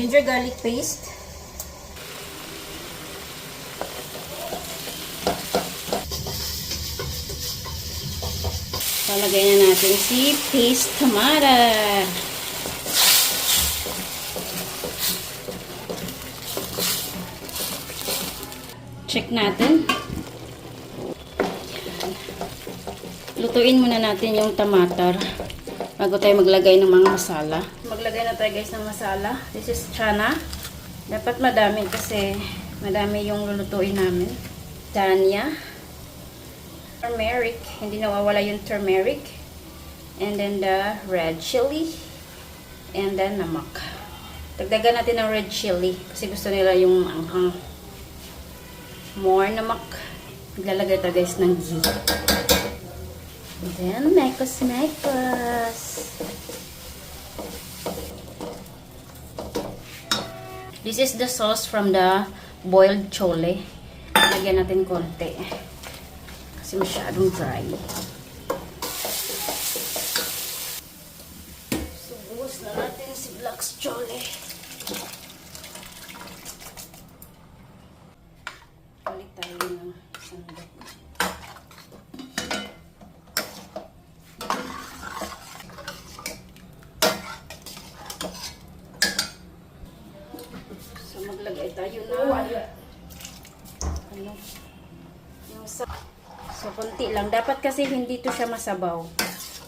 ginger garlic paste. Palagay na natin si paste tomato. Check natin. Lutuin muna natin yung tamatar bago tayo maglagay ng mga masala. Maglagay na tayo guys ng masala. This is chana. Dapat madami kasi madami yung lulutuin namin. Dania. Turmeric. Hindi nawawala yung turmeric. And then the red chili. And then namak. Dagdagan natin ng red chili kasi gusto nila yung anghang. More namak. Maglalagay tayo guys ng ghee. Then, mekos. This is the sauce from the boiled chole. Lagyan natin konti. Kasi masyadong dry. So, buhos na natin si black chole. Balik tayo ng sandok. Maglagay tayo na ano, so konti lang, dapat kasi hindi to siya masabaw.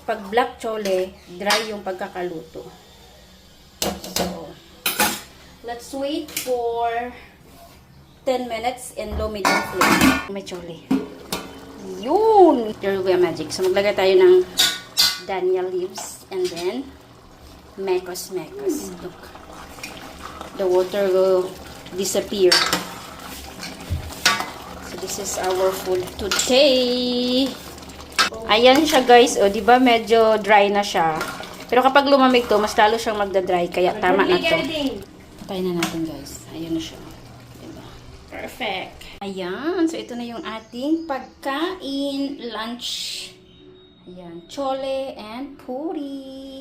Pag black chole, dry yung pagkakaluto. So let's wait for 10 minutes in low medium flame. May chole yun, there will be a magic. So maglagay tayo ng dania leaves and then mekos. Look, the water will disappear. So this is our food today. Ayan siya guys, o di ba medyo dry na siya. Pero kapag lumamig to, mas lalo siyang magda-dry, kaya tama na to. Patayin na natin guys. Ayan na siya. Diba? Perfect. Ayan, so ito na yung ating pagkain, lunch. Ayan, chole and puri.